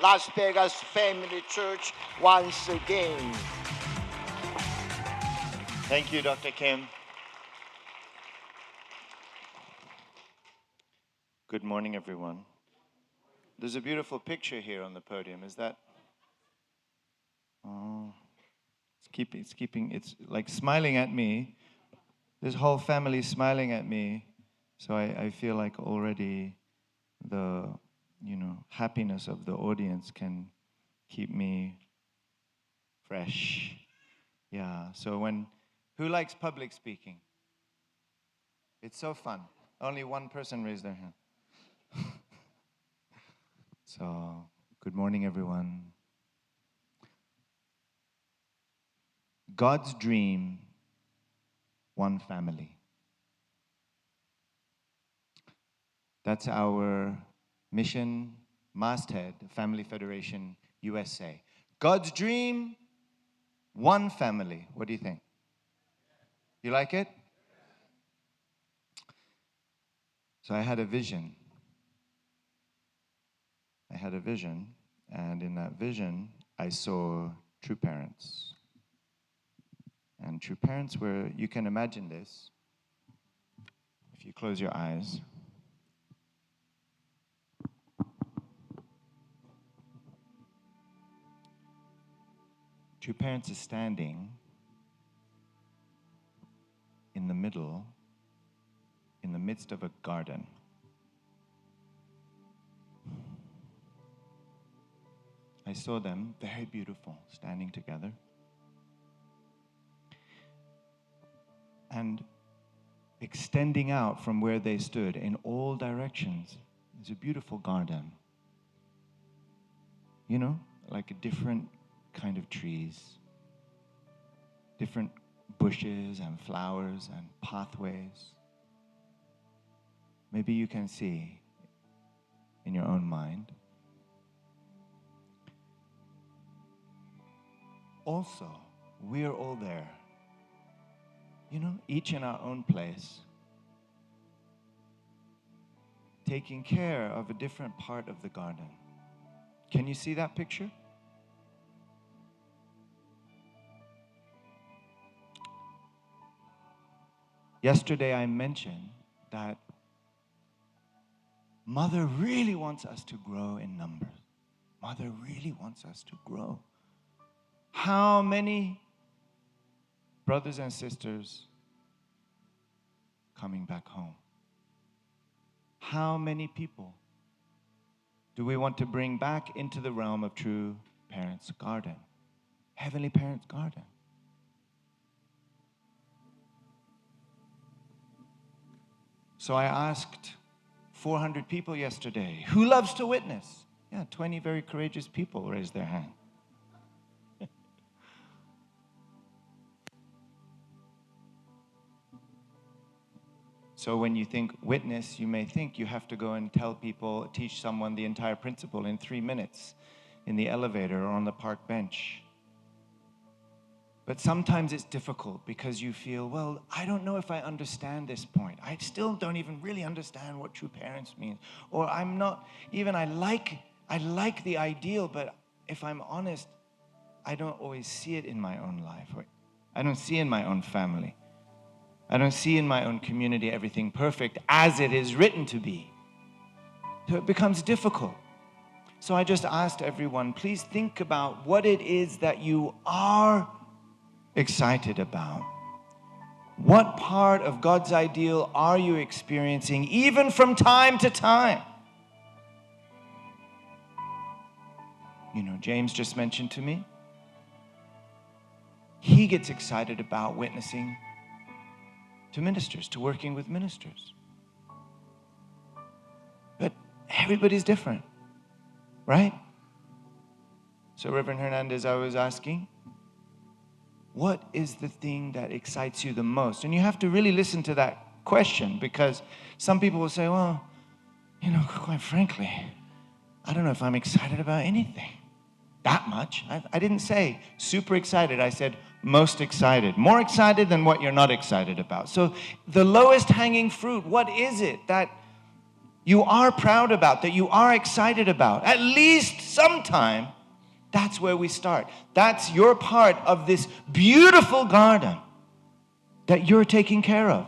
Las Vegas Family Church once again. Thank you, Dr. Kim. Good morning, everyone. There's a beautiful picture here on the podium. Is that? Oh, it's like smiling at me. This whole family is smiling at me. So I feel like already the, happiness of the audience can keep me fresh. Yeah, so who likes public speaking? It's so fun. Only one person raised their hand. So, good morning, everyone. God's dream, one family. That's our mission masthead, Family Federation USA. God's dream, one family. What do you think? You like it? So I had a vision. And in that vision, I saw true parents. And true parents were, you can imagine this, if you close your eyes. True parents is standing in the middle, in the midst of a garden. I saw them, very beautiful, standing together. And extending out from where they stood in all directions is a beautiful garden. You know, like a different kind of trees, different bushes and flowers and pathways. Maybe you can see in your own mind. Also, we're all there, each in our own place, taking care of a different part of the garden. Can you see that picture? Yesterday I mentioned that Mother really wants us to grow in numbers. Mother really wants us to grow. How many brothers and sisters coming back home? How many people do we want to bring back into the realm of true parents' garden? Heavenly Parents' garden. So I asked 400 people yesterday, who loves to witness? Yeah, 20 very courageous people raised their hand. So when you think witness, you may think you have to go and tell people, teach someone the entire principle in 3 minutes in the elevator or on the park bench. But sometimes it's difficult because you feel, well, I don't know if I understand this point. I still don't even really understand what true parents means. Or I'm not, even I like the ideal, but if I'm honest, I don't always see it in my own life. Or I don't see in my own family. I don't see in my own community everything perfect as it is written to be. So it becomes difficult. So I just asked everyone, please think about what it is that you are excited about. What part of God's ideal are you experiencing, even from time to time? James just mentioned to me, he gets excited about witnessing to ministers, to working with ministers. But everybody's different, right? So Reverend Hernandez, I was asking, what is the thing that excites you the most? And you have to really listen to that question, because some people will say, well, quite frankly, I don't know if I'm excited about anything that much. I didn't say super excited. I said most excited. More excited than what you're not excited about. So the lowest hanging fruit, what is it that you are proud about, that you are excited about, at least sometime, that's where we start. That's your part of this beautiful garden that you're taking care of.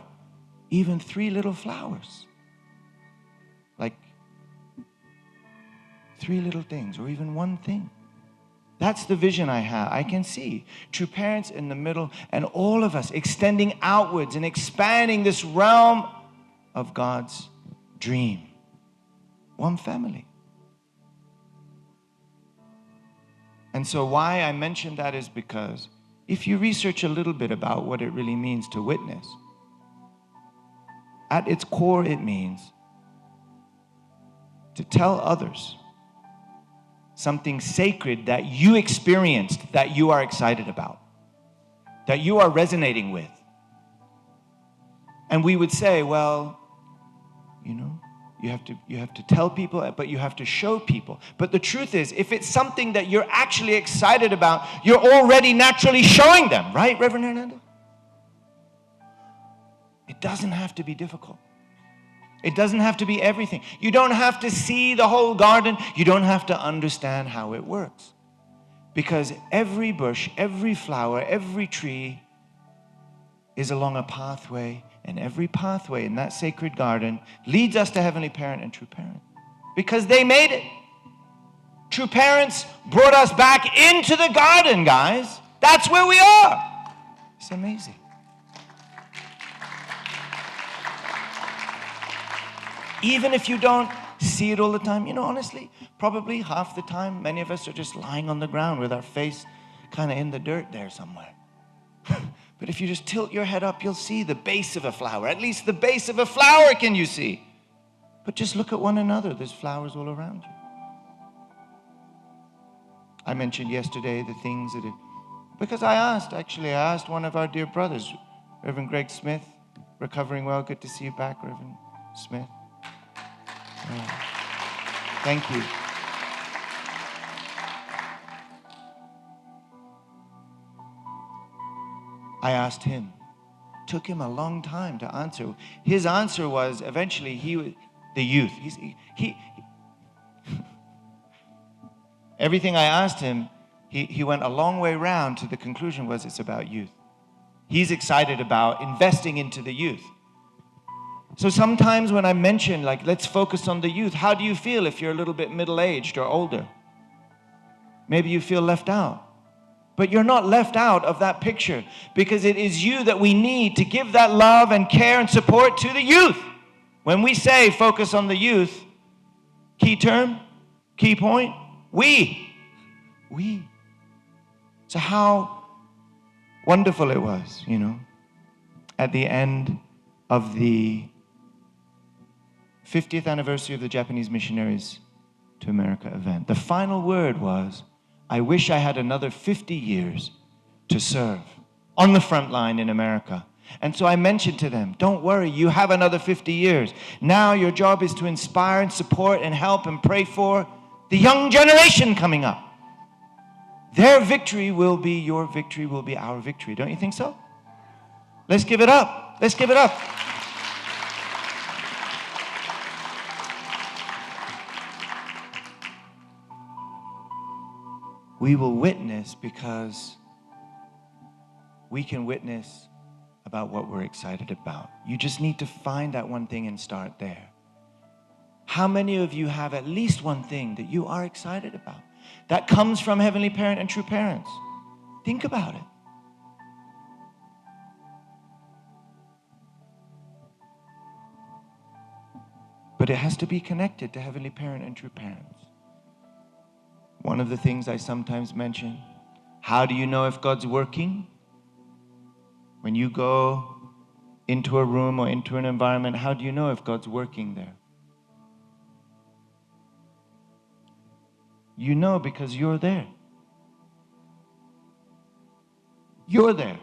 Even 3 little flowers. Like 3 little things, or even 1 thing. That's the vision I have. I can see true parents in the middle, and all of us extending outwards and expanding this realm of God's dream. One family. And so why I mention that is because if you research a little bit about what it really means to witness, at its core it means to tell others something sacred that you experienced, that you are excited about, that you are resonating with. And we would say, well, you know, you have to tell people, but you have to show people. But the truth is, if it's something that you're actually excited about, you're already naturally showing them, right, Reverend Hernandez? It doesn't have to be difficult. It doesn't have to be everything. You don't have to see the whole garden. You don't have to understand how it works. Because every bush, every flower, every tree is along a pathway, and every pathway in that sacred garden leads us to Heavenly Parent and True Parent. Because they made it. True Parents brought us back into the garden, guys. That's where we are. It's amazing. Even if you don't see it all the time, you know, honestly, probably half the time, many of us are just lying on the ground with our face kind of in the dirt there somewhere. But if you just tilt your head up, you'll see the base of a flower. At least the base of a flower can you see. But just look at one another. There's flowers all around you. I mentioned yesterday the things that because I asked one of our dear brothers, Reverend Greg Smith, recovering well. Good to see you back, Reverend Smith. Thank you. I asked him. Took him a long time to answer. His answer was eventually the youth. Everything I asked him, he went a long way round to the conclusion was it's about youth. He's excited about investing into the youth. So sometimes when I mention, like, let's focus on the youth, how do you feel if you're a little bit middle-aged or older? Maybe you feel left out. But you're not left out of that picture, because it is you that we need to give that love and care and support to the youth. When we say focus on the youth, key term, key point, we. So how wonderful it was, you know, at the end of the 50th anniversary of the Japanese missionaries to America event. The final word was, I wish I had another 50 years to serve on the front line in America. And so I mentioned to them, don't worry, you have another 50 years. Now your job is to inspire and support and help and pray for the young generation coming up. Their victory will be your victory, will be our victory. Don't you think so? Let's give it up. Let's give it up. We will witness because we can witness about what we're excited about. You just need to find that one thing and start there. How many of you have at least one thing that you are excited about that comes from Heavenly Parent and True Parents? Think about it. But it has to be connected to Heavenly Parent and True Parents. One of the things I sometimes mention, how do you know if God's working? When you go into a room or into an environment, how do you know if God's working there? You know because you're there. You're there.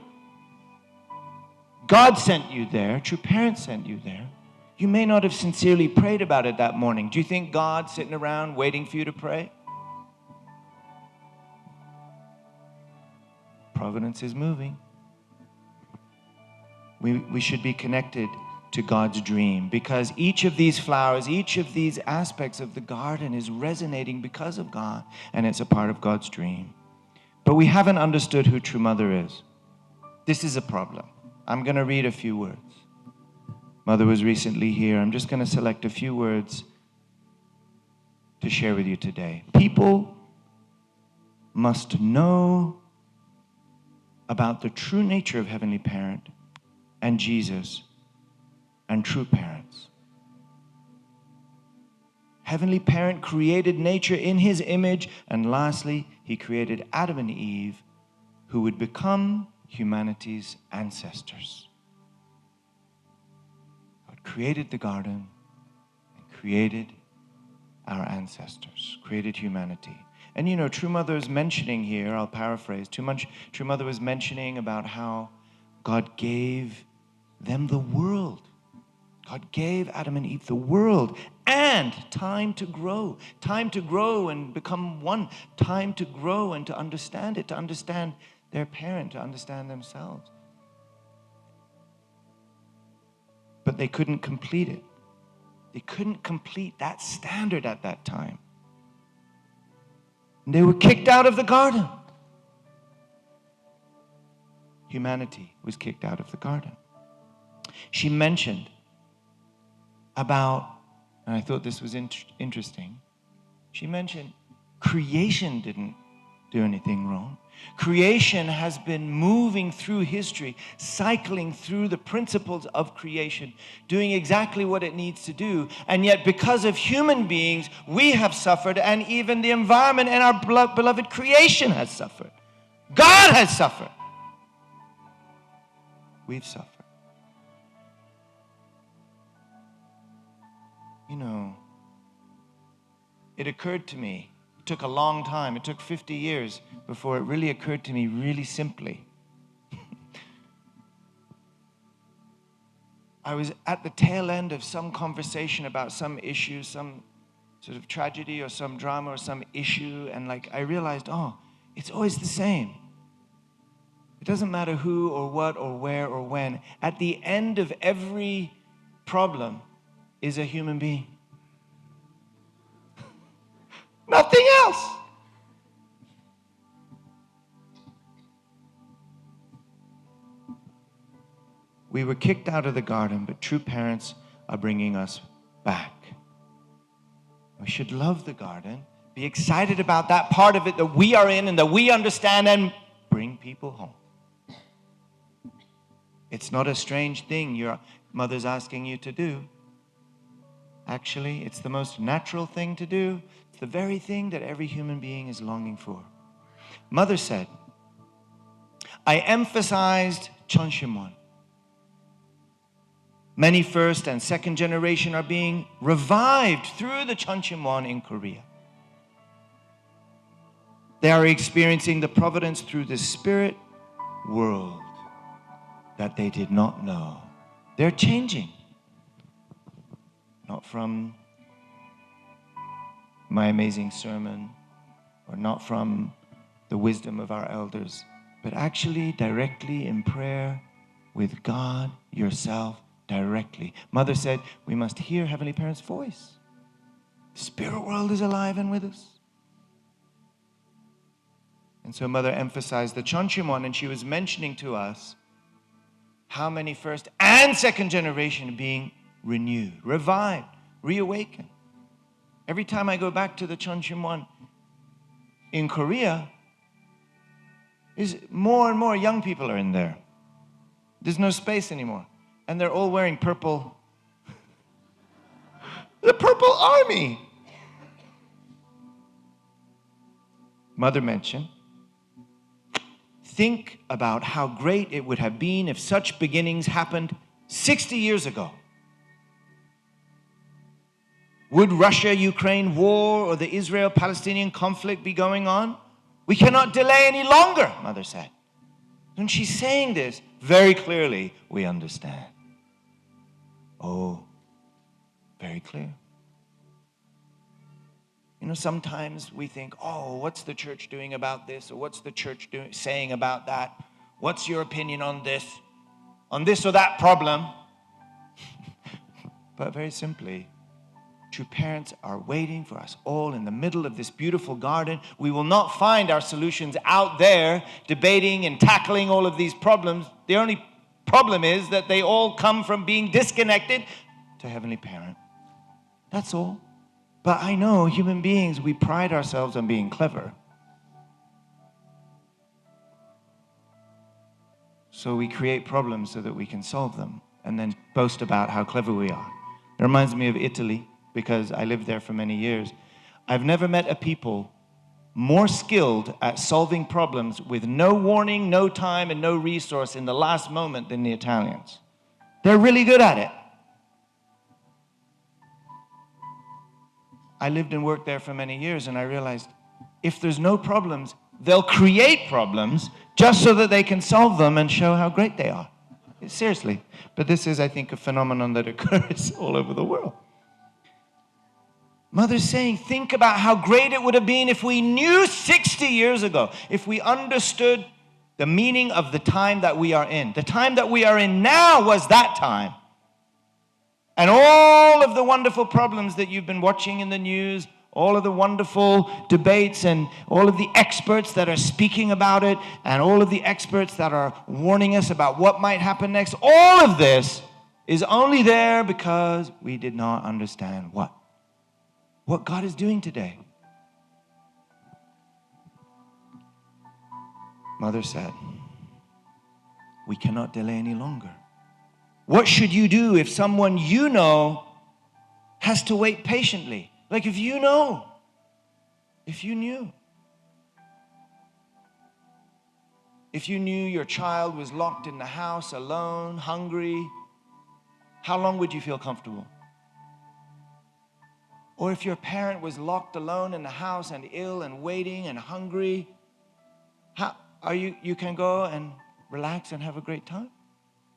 God sent you there. True Parents sent you there. You may not have sincerely prayed about it that morning. Do you think God's sitting around waiting for you to pray? Providence is moving. We should be connected to God's dream, because each of these flowers, each of these aspects of the garden is resonating because of God, and it's a part of God's dream. But we haven't understood who True Mother is. This is a problem. I'm going to read a few words. Mother was recently here. I'm just going to select a few words to share with you today. People must know about the true nature of Heavenly Parent and Jesus and true parents. Heavenly Parent created nature in His image, and lastly, He created Adam and Eve, who would become humanity's ancestors. God created the garden and created our ancestors, created humanity. And you know, True Mother is mentioning here, I'll paraphrase, True Mother was mentioning about how God gave them the world. God gave Adam and Eve the world and time to grow and become one, time to grow and to understand it, to understand their parent, to understand themselves. But they couldn't complete it. They couldn't complete that standard at that time. And they were kicked out of the garden. Humanity was kicked out of the garden. She mentioned about, and I thought this was interesting, she mentioned creation didn't do anything wrong. Creation has been moving through history, cycling through the principles of creation, doing exactly what it needs to do. And yet, because of human beings, we have suffered, and even the environment and our beloved creation has suffered. God has suffered. We've suffered. You know, it occurred to me, it took a long time, it took 50 years before it really occurred to me really simply. I was at the tail end of some conversation about some issue, some sort of tragedy or some drama or some issue, and I realized, it's always the same. It doesn't matter who or what or where or when. At the end of every problem is a human being. Nothing else. We were kicked out of the garden, but true parents are bringing us back. We should love the garden, be excited about that part of it that we are in and that we understand, and bring people home. It's not a strange thing your mother's asking you to do. Actually, it's the most natural thing to do. It's the very thing that every human being is longing for. Mother said, I emphasized Chonshimon. Many first and second generation are being revived through the Chonshimon in Korea. They are experiencing the providence through the spirit world that they did not know. They're changing. Not from my amazing sermon or not from the wisdom of our elders, but actually directly in prayer with God, yourself, directly. Mother said, we must hear Heavenly Parent's voice. The spirit world is alive and with us. And so Mother emphasized the Chonshimon, and she was mentioning to us how many first and second generation being renewed, revived, reawakened. Every time I go back to the Chonshimon in Korea, is more and more young people are in there. There's no space anymore. And they're all wearing purple. The Purple Army. Mother mentioned, think about how great it would have been if such beginnings happened 60 years ago. Would Russia-Ukraine war or the Israel-Palestinian conflict be going on? We cannot delay any longer, Mother said. When she's saying this, very clearly we understand. Oh, very clear. You know, sometimes we think, oh, what's the church doing about this? Or what's the church saying about that? What's your opinion on this or that problem? But very simply, true parents are waiting for us all in the middle of this beautiful garden. We will not find our solutions out there debating and tackling all of these problems. The only problem is that they all come from being disconnected to Heavenly Parent. That's all. But I know human beings, we pride ourselves on being clever. So we create problems so that we can solve them and then boast about how clever we are. It reminds me of Italy because I lived there for many years. I've never met a people more skilled at solving problems with no warning, no time, and no resource in the last moment than the Italians. They're really good at it. I lived and worked there for many years, and I realized if there's no problems, they'll create problems just so that they can solve them and show how great they are. Seriously. But this is, I think, a phenomenon that occurs all over the world. Mother's saying, think about how great it would have been if we knew 60 years ago, if we understood the meaning of the time that we are in. The time that we are in now was that time. And all of the wonderful problems that you've been watching in the news, all of the wonderful debates and all of the experts that are speaking about it and all of the experts that are warning us about what might happen next, all of this is only there because we did not understand what God is doing today. Mother said, we cannot delay any longer. What should you do if someone you know has to wait patiently? Like if you know, if you knew. If you knew your child was locked in the house alone, hungry, how long would you feel comfortable? Or if your parent was locked alone in the house and ill and waiting and hungry, you can go and relax and have a great time?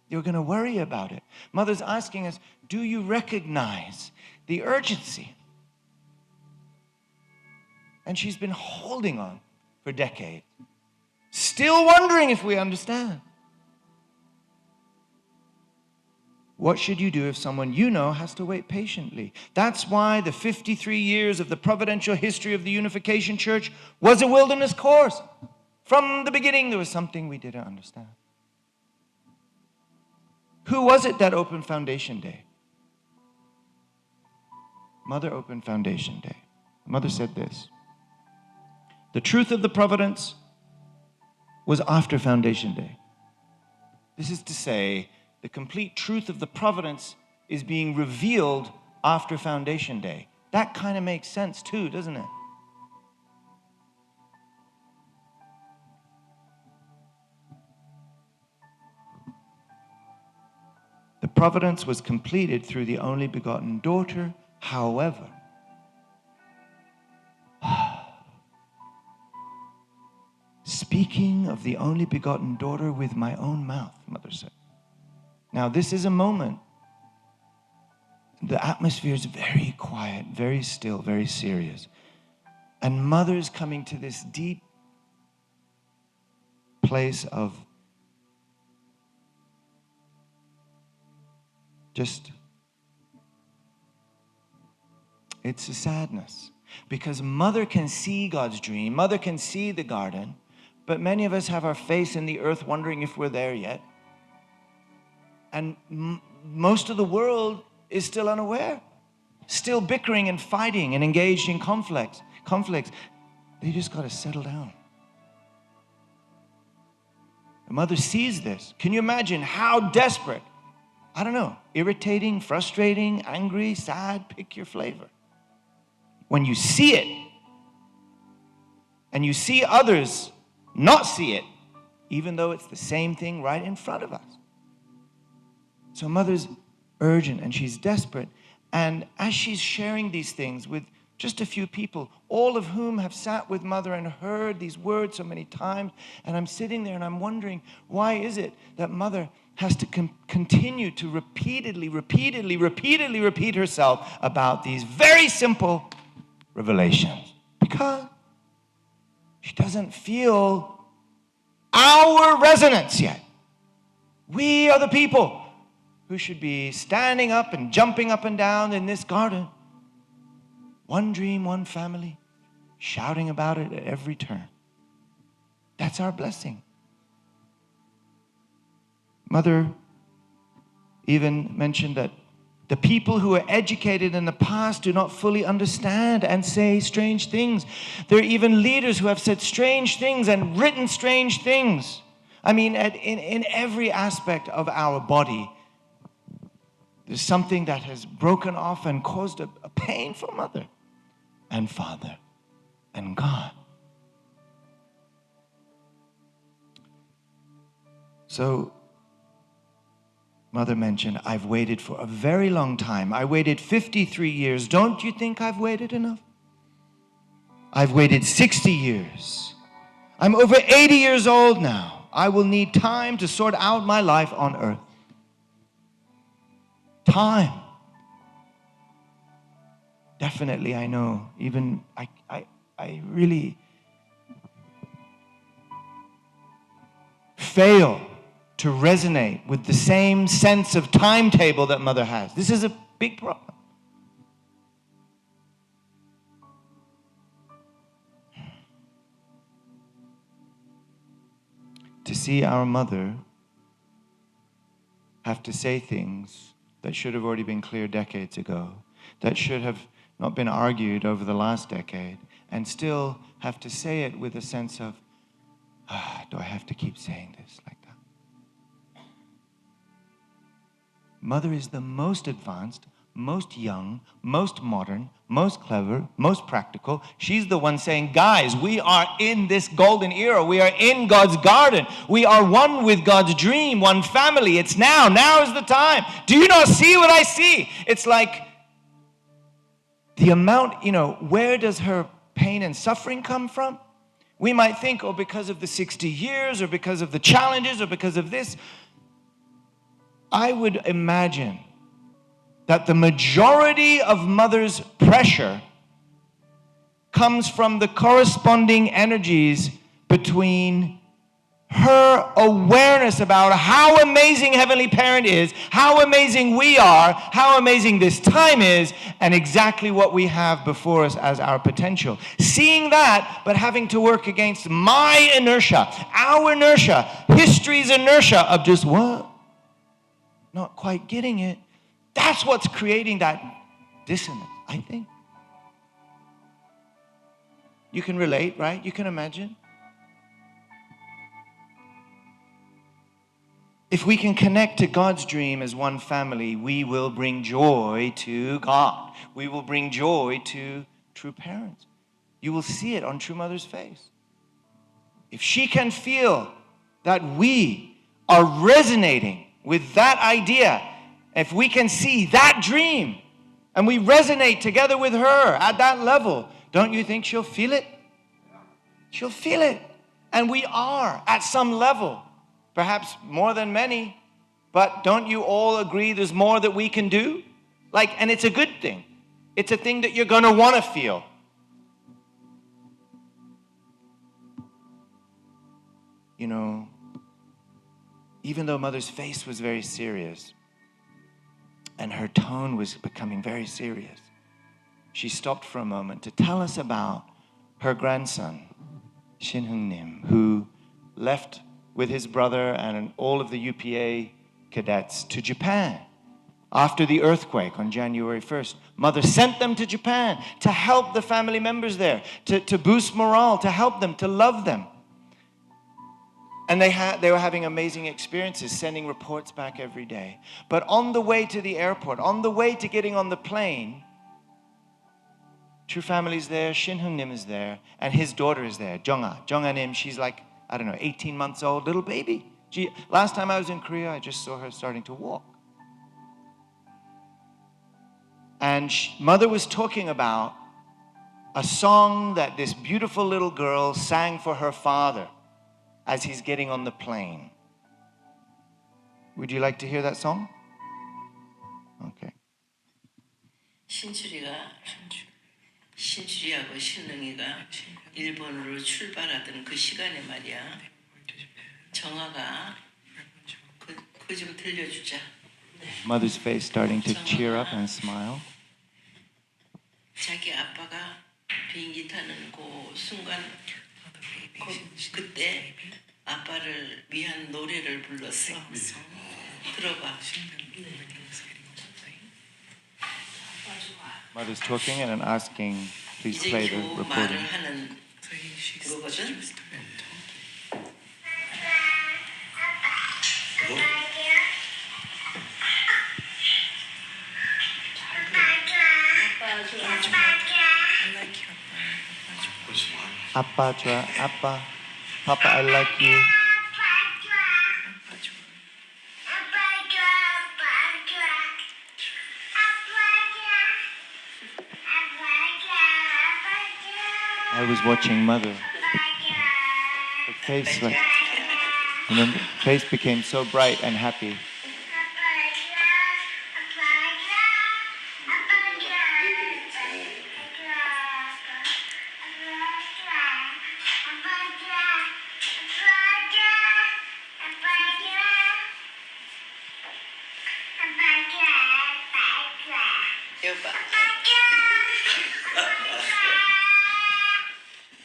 You're going to worry about it. Mother's asking us, do you recognize the urgency? And she's been holding on for decades, still wondering if we understand. What should you do if someone you know has to wait patiently? That's why the 53 years of the providential history of the Unification Church was a wilderness course. From the beginning, there was something we didn't understand. Who was it that opened Foundation Day? Mother opened Foundation Day. Mother said this: the truth of the providence was after Foundation Day. This is to say, the complete truth of the providence is being revealed after Foundation Day. That kind of makes sense too, doesn't it? The providence was completed through the only begotten daughter. However, speaking of the only begotten daughter with my own mouth, Mother said. Now, this is a moment. The atmosphere is very quiet, very still, very serious. And Mother's coming to this deep place of just, it's a sadness. Because Mother can see God's dream. Mother can see the garden. But many of us have our face in the earth wondering if we're there yet. And most of the world is still unaware. Still bickering and fighting and engaged in conflicts. They just got to settle down. The Mother sees this. Can you imagine how desperate? I don't know, irritating, frustrating, angry, sad, pick your flavor. When you see it, and you see others not see it, even though it's the same thing right in front of us. So Mother's urgent and she's desperate. And as she's sharing these things with just a few people, all of whom have sat with Mother and heard these words so many times, and I'm sitting there and I'm wondering, why is it that Mother has to continue to repeatedly repeat herself about these very simple revelations? Because she doesn't feel our resonance yet. We are the people who should be standing up and jumping up and down in this garden. One dream, one family, shouting about it at every turn. That's our blessing. Mother even mentioned that the people who are educated in the past do not fully understand and say strange things. There are even leaders who have said strange things and written strange things. I mean, in every aspect of our body, there's something that has broken off and caused a pain for mother and father and God. So, Mother mentioned, I've waited for a very long time. I waited 53 years. Don't you think I've waited enough? I've waited 60 years. I'm over 80 years old now. I will need time to sort out my life on earth. Time. Definitely, I know. Even I really fail to resonate with the same sense of timetable that Mother has. This is a big problem. To see our mother have to say things that should have already been clear decades ago, that should have not been argued over the last decade, and still have to say it with a sense of, do I have to keep saying this like that? Mother is the most advanced, most young, most modern, most clever, most practical. She's the one saying, guys, we are in this golden era. We are in God's garden. We are one with God's dream, one family. It's now. Now is the time. Do you not see what I see? It's like the amount, where does her pain and suffering come from? We might think, because of the 60 years or because of the challenges or because of this. I would imagine that the majority of Mother's pressure comes from the corresponding energies between her awareness about how amazing Heavenly Parent is, how amazing we are, how amazing this time is, and exactly what we have before us as our potential. Seeing that, but having to work against my inertia, our inertia, history's inertia of just what? Not quite getting it. That's what's creating that dissonance, I think. You can relate, right? You can imagine. If we can connect to God's dream as one family, we will bring joy to God. We will bring joy to true parents. You will see it on True Mother's face. If she can feel that we are resonating with that idea, if we can see that dream and we resonate together with her at that level, don't you think she'll feel it? She'll feel it. And we are at some level, perhaps more than many, but don't you all agree there's more that we can do? And it's a good thing. It's a thing that you're going to want to feel. Even though Mother's face was very serious and her tone was becoming very serious, she stopped for a moment to tell us about her grandson, Shin Hung-nim, who left with his brother and all of the UPA cadets to Japan after the earthquake on January 1st. Mother sent them to Japan to help the family members there, to boost morale, to help them, to love them. And they were having amazing experiences, sending reports back every day. But on the way to the airport, on the way to getting on the plane, True Family's there, Shin Hung-nim is there, and his daughter is there, Jong-a-nim. She's 18 months old, little baby. Last time I was in Korea, I just saw her starting to walk. And Mother was talking about a song that this beautiful little girl sang for her father as he's getting on the plane. Would you like to hear that song? Okay. 신출이하고 신능이가 일본으로 출발하던 그 시간에 말이야. 정아가 그 좀 들려주자. Mother's face starting to cheer up and smile. 자기 아빠가 비행기 타는 그 순간 그때 아빠를 위한 노래를 불렀어. 들어봐. Mother's talking and asking, please 이제 play the 겨우 recording. 말을 하는 거거든. Appa 좋아, Appa. Papa, I like you. I was watching Mother. Her face, like, remember, face became so bright and happy. 여봐.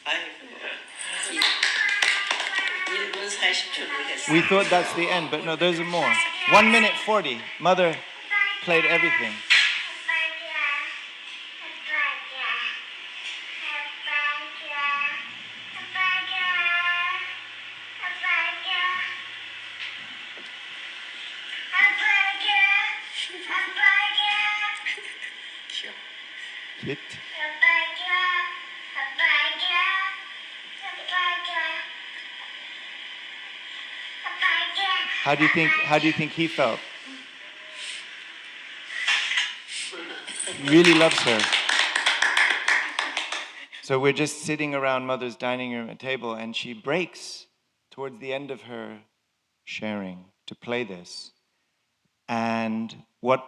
아이고. 1분 40초를 했어. We thought that's the end, but no, there's more. 1 minute 40. Mother played everything. Hit. How do you think he felt? He really loves her. So we're just sitting around Mother's dining room table, and she breaks towards the end of her sharing to play this. And what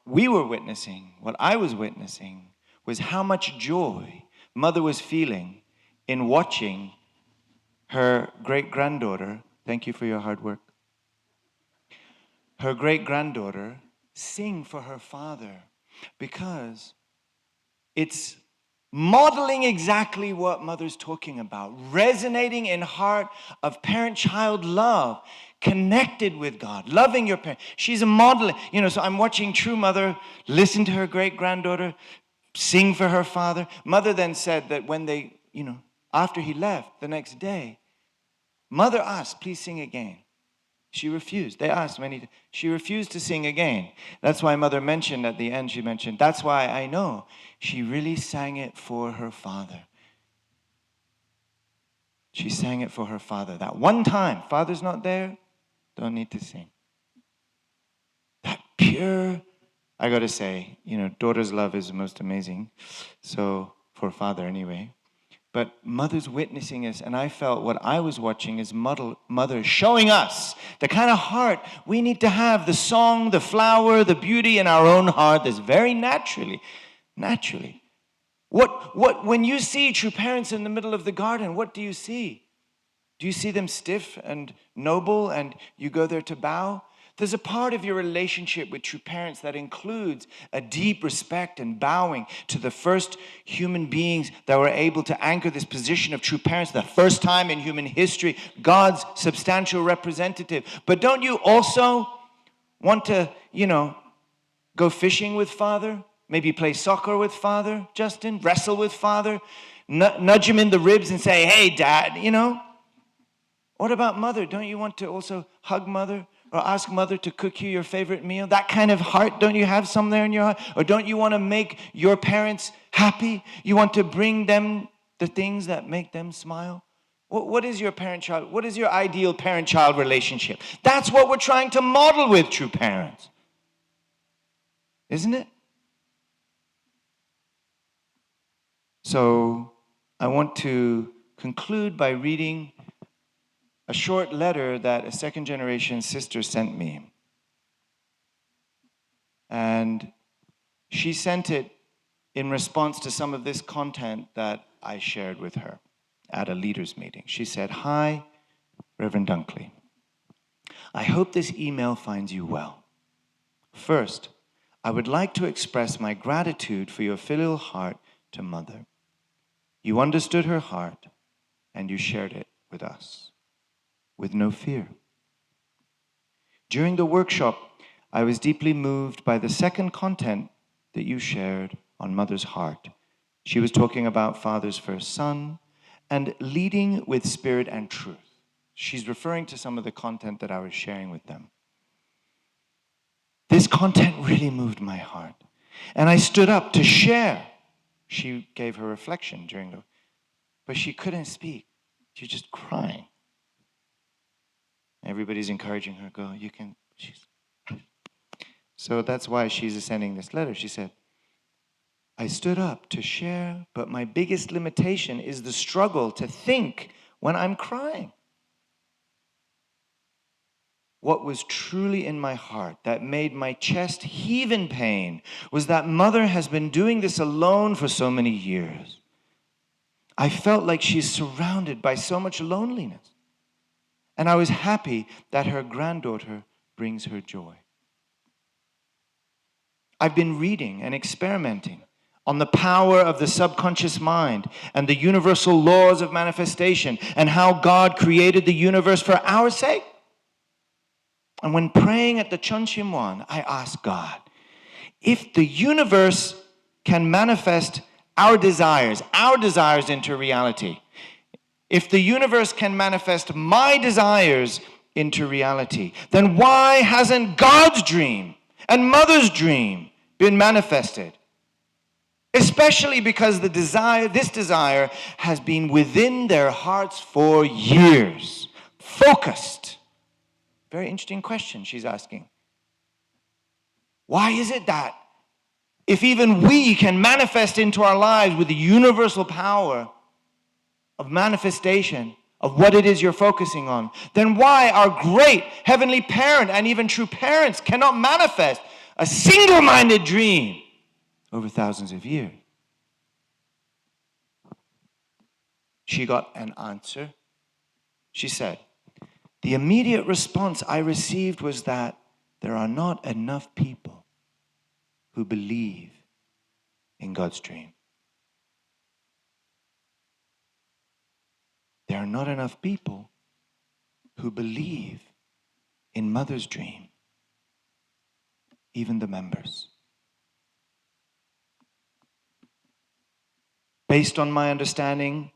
we were witnessing, what I was witnessing, was how much joy Mother was feeling in watching her great-granddaughter, thank you for your hard work, her great-granddaughter sing for her father, because it's modeling exactly what Mother's talking about, resonating in heart of parent-child love, connected with God, loving your parent. She's a model, so I'm watching True Mother listen to her great-granddaughter sing for her father. Mother then said that when they, after he left the next day, Mother asked, please sing again. She refused. They asked many times. She refused to sing again. That's why Mother mentioned at the end, that's why I know she really sang it for her father. She sang it for her father. That one time, father's not there, don't need to sing. That pure, I gotta say, daughter's love is the most amazing. So, for father anyway. But Mother's witnessing us, and I felt what I was watching is Mother showing us the kind of heart we need to have, the song, the flower, the beauty in our own heart that's very naturally. When you see true parents in the middle of the garden, what do you see? Do you see them stiff and noble and you go there to bow? There's a part of your relationship with true parents that includes a deep respect and bowing to the first human beings that were able to anchor this position of true parents, the first time in human history, God's substantial representative. But don't you also want to, go fishing with Father? Maybe play soccer with Father, Justin? Wrestle with Father? Nudge him in the ribs and say, hey, Dad, What about Mother? Don't you want to also hug Mother? Or ask Mother to cook you your favorite meal? That kind of heart, don't you have some there in your heart? Or don't you want to make your parents happy? You want to bring them the things that make them smile? What is your parent-child? What is your ideal parent-child relationship? That's what we're trying to model with true parents. Isn't it? So I want to conclude by reading a short letter that a second-generation sister sent me. And she sent it in response to some of this content that I shared with her at a leaders meeting. She said, "Hi, Reverend Dunkley. I hope this email finds you well. First, I would like to express my gratitude for your filial heart to Mother. You understood her heart, and you shared it with us, with no fear. During the workshop, I was deeply moved by the second content that you shared on Mother's heart. She was talking about Father's first son and leading with spirit and truth. She's referring to some of the content that I was sharing with them. This content really moved my heart, and I stood up to share. She gave her reflection but she couldn't speak. She was just crying. Everybody's encouraging her, go, you can. So that's why she's sending this letter. She said, I stood up to share, but my biggest limitation is the struggle to think when I'm crying. What was truly in my heart that made my chest heave in pain was that Mother has been doing this alone for so many years. I felt like she's surrounded by so much loneliness. And I was happy that her granddaughter brings her joy. I've been reading and experimenting on the power of the subconscious mind and the universal laws of manifestation and how God created the universe for our sake. And when praying at the Chonshimwan, I asked God, if the universe can manifest our desires into reality, if the universe can manifest my desires into reality, then why hasn't God's dream and Mother's dream been manifested? Especially because this desire has been within their hearts for years, focused. Very interesting question she's asking. Why is it that if even we can manifest into our lives with the universal power of manifestation of what it is you're focusing on, then why our great heavenly parent and even true parents cannot manifest a single-minded dream over thousands of years? She got an answer. She said, the immediate response I received was that there are not enough people who believe in God's dream. There are not enough people who believe in Mother's dream, even the members. Based on my understanding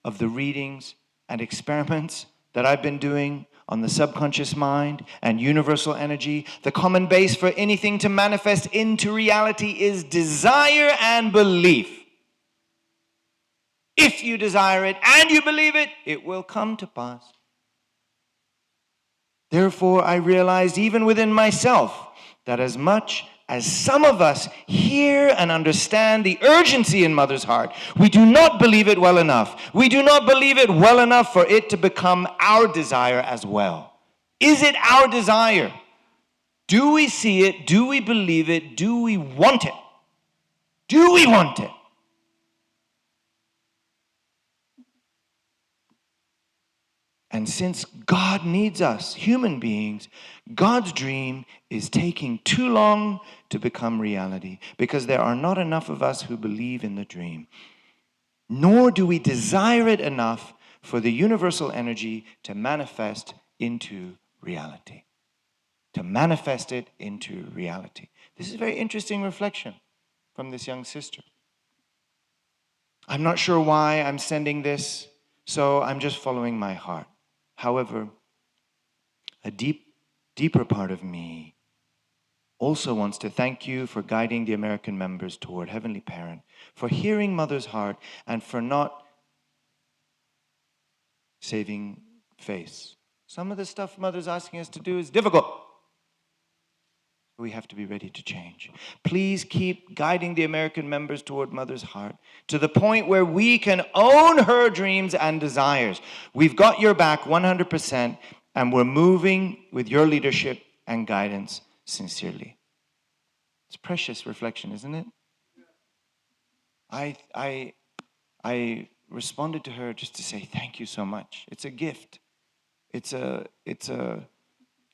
of the readings and experiments that I've been doing on the subconscious mind and universal energy, the common base for anything to manifest into reality is desire and belief. If you desire it and you believe it, it will come to pass. Therefore, I realized even within myself that as much as some of us hear and understand the urgency in Mother's heart, we do not believe it well enough. We do not believe it well enough for it to become our desire as well. Is it our desire? Do we see it? Do we believe it? Do we want it? Do we want it? And since God needs us, human beings, God's dream is taking too long to become reality because there are not enough of us who believe in the dream. Nor do we desire it enough for the universal energy to manifest into reality. To manifest it into reality. This is a very interesting reflection from this young sister. I'm not sure why I'm sending this, so I'm just following my heart. However, a deeper part of me also wants to thank you for guiding the American members toward Heavenly Parent, for hearing Mother's heart, and for not saving face. Some of the stuff Mother's asking us to do is difficult. We have to be ready to change. Please keep guiding the American members toward Mother's heart to the point where we can own her dreams and desires. We've got your back 100%, and we're moving with your leadership and guidance sincerely. It's precious reflection, isn't it? I responded to her just to say thank you so much. It's a gift. It's a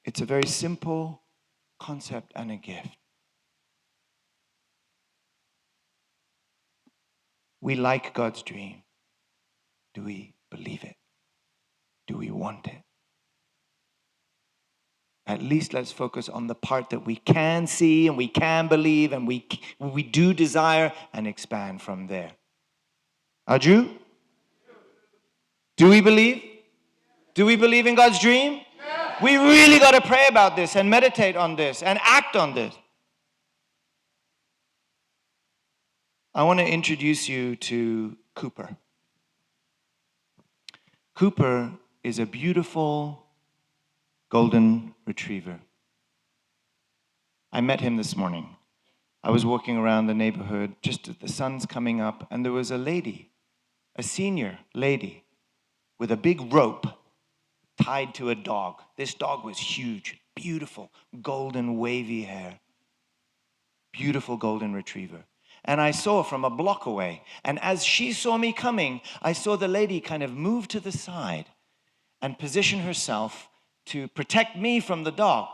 very simple concept and a gift. We like God's dream. Do we believe it? Do we want it? At least let's focus on the part that we can see and we can believe and we do desire and expand from there. Aju? Do we believe? Do we believe in God's dream? Yeah. We really got to pray about this and meditate on this and act on this. I want to introduce you to Cooper. Cooper is a beautiful golden retriever. I met him this morning. I was walking around the neighborhood just as the sun's coming up, and there was a lady, a senior lady, with a big rope tied to a dog. This dog was huge, beautiful, golden wavy hair. Beautiful golden retriever. And I saw from a block away, and as she saw me coming, I saw the lady kind of move to the side and position herself to protect me from the dog.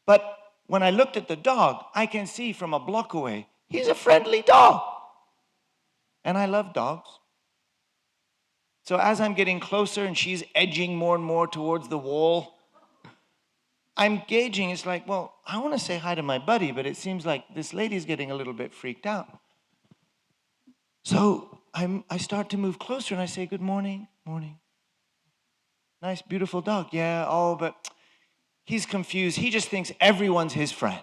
But when I looked at the dog, I can see from a block away, he's a friendly dog. And I love dogs. So as I'm getting closer and she's edging more and more towards the wall, I'm gauging, it's like, well, I want to say hi to my buddy, but it seems like this lady's getting a little bit freaked out. So I start to move closer and I say, good morning, morning. Nice, beautiful dog. Yeah, oh, but he's confused. He just thinks everyone's his friend.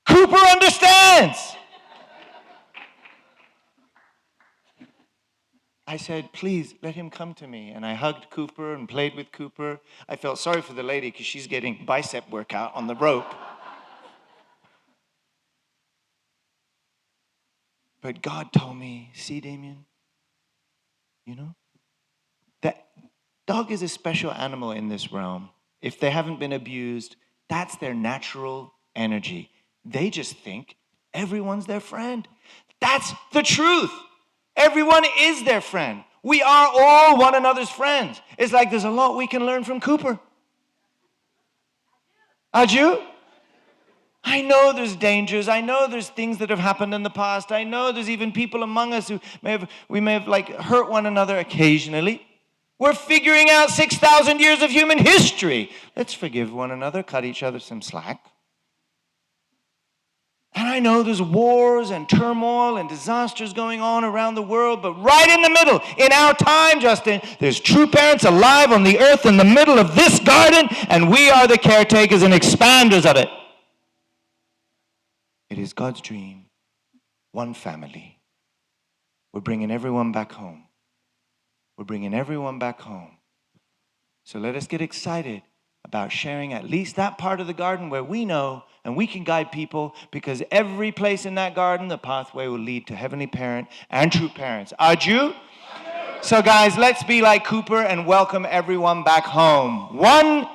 Cooper understands. I said, please, let him come to me. And I hugged Cooper and played with Cooper. I felt sorry for the lady because she's getting bicep workout on the rope. But God told me, see, Demian, you know, that dog is a special animal in this realm. If they haven't been abused, that's their natural energy. They just think everyone's their friend. That's the truth. Everyone is their friend. We are all one another's friends. It's like there's a lot we can learn from Cooper. Aju? I know there's dangers. I know there's things that have happened in the past. I know there's even people among us who we may have like hurt one another occasionally. We're figuring out 6,000 years of human history. Let's forgive one another, cut each other some slack. And I know there's wars and turmoil and disasters going on around the world, but right in the middle, in our time, Justin, there's true parents alive on the earth in the middle of this garden, and we are the caretakers and expanders of it. It is God's dream, one family. We're bringing everyone back home. We're bringing everyone back home. So let us get excited about sharing at least that part of the garden where we know and we can guide people, because every place in that garden, the pathway will lead to Heavenly Parent and true parents. Aju? So guys, let's be like Cooper and welcome everyone back home. One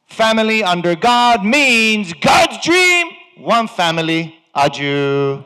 family under God means God's dream. One family. Aju.